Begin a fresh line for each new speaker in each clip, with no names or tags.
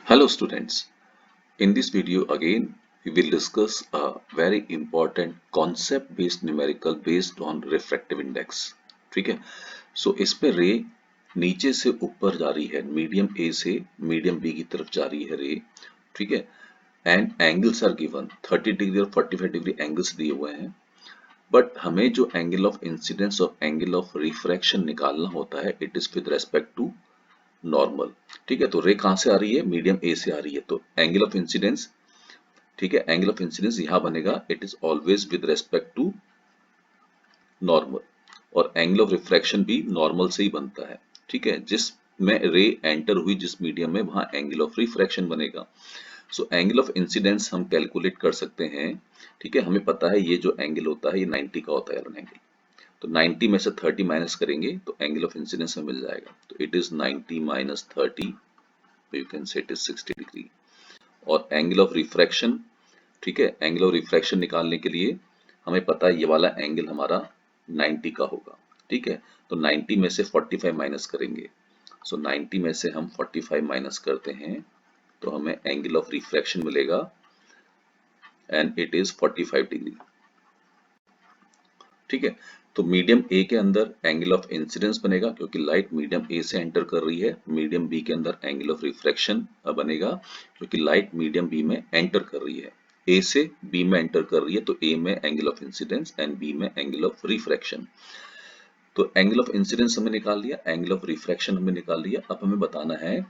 Hello students, in this video again we will discuss a very important concept based numerical based on refractive index. ठीक है, सो इसमें रे नीचे से ऊपर जा रही है, मीडियम ए से मीडियम बी की तरफ जा रही है रे, ठीक है, and angles are given 30 degree और 45 डिग्री एंगल्स दिए हुए हैं, बट हमें जो एंगल ऑफ इंसिडेंस और एंगल ऑफ रिफ्रैक्शन निकालना होता है it is with respect to normal. ठीक है, तो रे कहां से आ रही है, मीडियम ए से आ रही है, तो एंगल ऑफ इंसिडेंस, ठीक है, एंगल ऑफ इंसिडेंस यहां बनेगा it is always with respect to normal, और एंगल ऑफ रिफ्रैक्शन भी नॉर्मल से ही बनता है। ठीक है, जिस में रे एंटर हुई जिस मीडियम में वहां एंगल ऑफ रिफ्रैक्शन बनेगा। सो एंगल ऑफ इंसिडेंस हम कैलकुलेट कर सकते हैं। ठीक है, हमें पता है ये जो एंगल होता है ये 90 का होता है एंगल, तो 90 में से 30 माइनस करेंगे तो एंगल ऑफ इंसिडेंस में मिल जाएगा, तो it is 90 minus 30, you can say it is 60 degree. और एंगल ऑफ रिफ्रैक्शन, ठीक है, एंगल ऑफ रिफ्रैक्शन निकालने के लिए हमें पता है ये वाला एंगल हमारा 90 का होगा। ठीक है, तो 90 में से 45 माइनस करेंगे, सो 90 में से हम 45 माइनस करते हैं तो हमें एंगल ऑफ रिफ्रैक्शन मिलेगा एंड इट इज 45 डिग्री। ठीक है, तो मीडियम ए के अंदर एंगल ऑफ इंसिडेंस बनेगा क्योंकि लाइट मीडियम ए से एंटर कर रही है, मीडियम बी के अंदर एंगल ऑफ रिफ्रैक्शन बनेगा क्योंकि लाइट मीडियम बी में एंटर कर रही है, ए से बी में एंटर कर रही है, तो ए में angle of incidence and B में एंगल ऑफ रिफ्रैक्शन। तो एंगल ऑफ इंसिडेंस हमने निकाल लिया, एंगल ऑफ रिफ्रैक्शन हमने निकाल लिया। अब हमें बताना है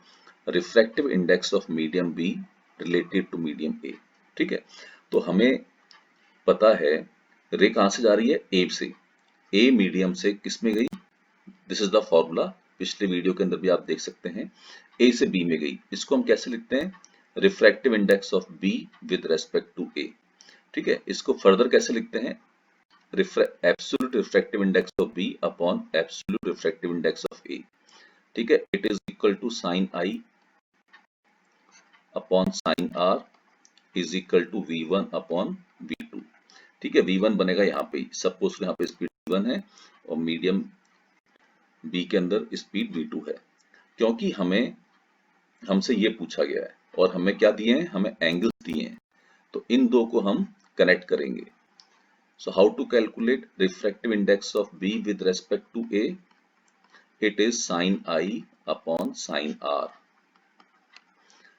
refractive index of medium B related to medium A. ठीक है, तो हमें पता है रे कहां से जा रही है, ए से, ए मीडियम से किस में गई, दिस इज द फॉर्मूला, पिछले वीडियो के अंदर भी आप देख सकते हैं, ए से बी में गई। इसको हम कैसे लिखते हैं, refractive index of B with respect to A. ठीक है, इसको फर्दर कैसे लिखते हैं, absolute refractive index of B upon absolute refractive index of A. ठीक है, it is equal to sine i upon sine r is equal to V1 upon V2। ठीक है, V1 बनेगा यहाँ पे, सपोज यहाँ पे स्पीड V1 है और मीडियम बी के अंदर स्पीड V2 है। क्योंकि हमें हमसे ये पूछा गया है और हमें क्या दिए हैं, हमें एंगल्स दिए हैं, तो इन दो को हम कनेक्ट करेंगे। So how to calculate refractive index of B with respect to A, it is sine i upon sine r.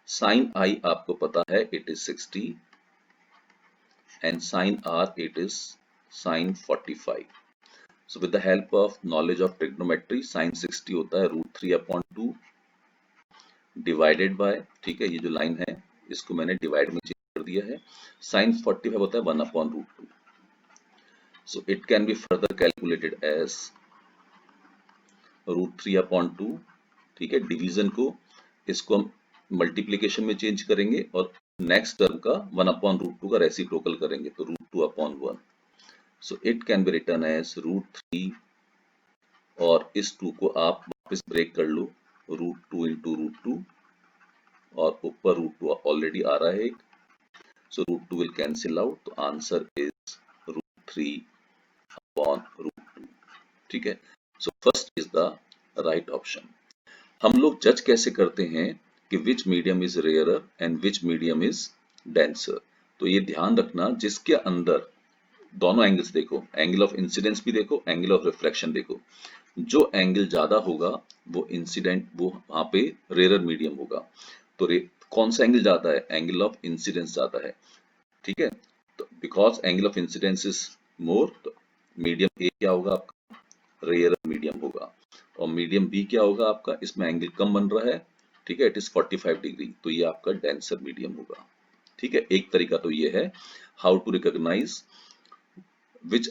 Sine i आपको पता है it is 60 and sine r it is sine 45। So with the help of knowledge of trigonometry, sin 60 होता है √3/2 divided by, ठीक है, ये जो line है इसको मैंने डिवाइड में चेंज कर दिया है, sin 45 होता है 1/√2। So it can be further calculated as √3/2। ठीक है, डिवीजन को इसको हम मल्टीप्लीकेशन में चेंज करेंगे और नेक्स्ट टर्म का 1/√2 का रेसिप्रोकल करेंगे, तो √2/1। So it can be written as √3, और इस 2 को आप वापस ब्रेक कर लो, √2 इंटू √2, और ऊपर √2 ऑलरेडी आ रहा है, सो √2 विल कैंसिल आउट, तो आंसर इज √3/√2। ठीक है, so first is the right option. हम लोग जज कैसे करते हैं कि विच medium is rarer and which medium is denser, तो ये ध्यान रखना जिसके अंदर दोनों एंगल्स देखो, एंगल ऑफ इंसिडेंस भी देखो, एंगल ऑफ रिफ्लेक्शन देखो, जो एंगल ज्यादा होगा वो इंसिडेंट, वो वहां पे रेयर मीडियम होगा। तो कौन सा एंगल ज्यादा है, एंगल ऑफ इंसिडेंस ज्यादा है। ठीक है, तो because angle of incidence is more, तो मीडियम ए क्या होगा आपका, रेयर मीडियम होगा, और मीडियम बी क्या होगा आपका, इसमें एंगल कम बन रहा है, ठीक है, इट इज 45 डिग्री, तो ये आपका डेंसर मीडियम होगा। ठीक है, एक तरीका तो ये है how to recognise which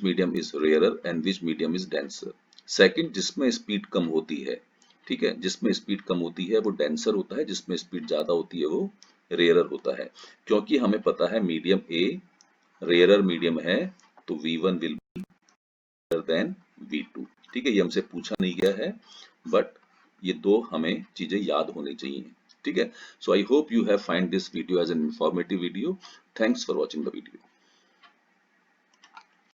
medium is rarer and which medium is denser। Second, जिसमें स्पीड कम होती है, ठीक है, जिसमें स्पीड कम होती है वो डेंसर होता है, जिसमें स्पीड ज्यादा होती है वो रेयरर होता है। क्योंकि हमें पता है मीडियम ए रेयरर मीडियम है, तो V1 will be greater than V2। ठीक है, ये हमसे पूछा नहीं गया है, बट ये दो हमें चीजें याद होनी चाहिए। ठीक है, so I hope you have find this video as an informative video. Thanks for watching the video.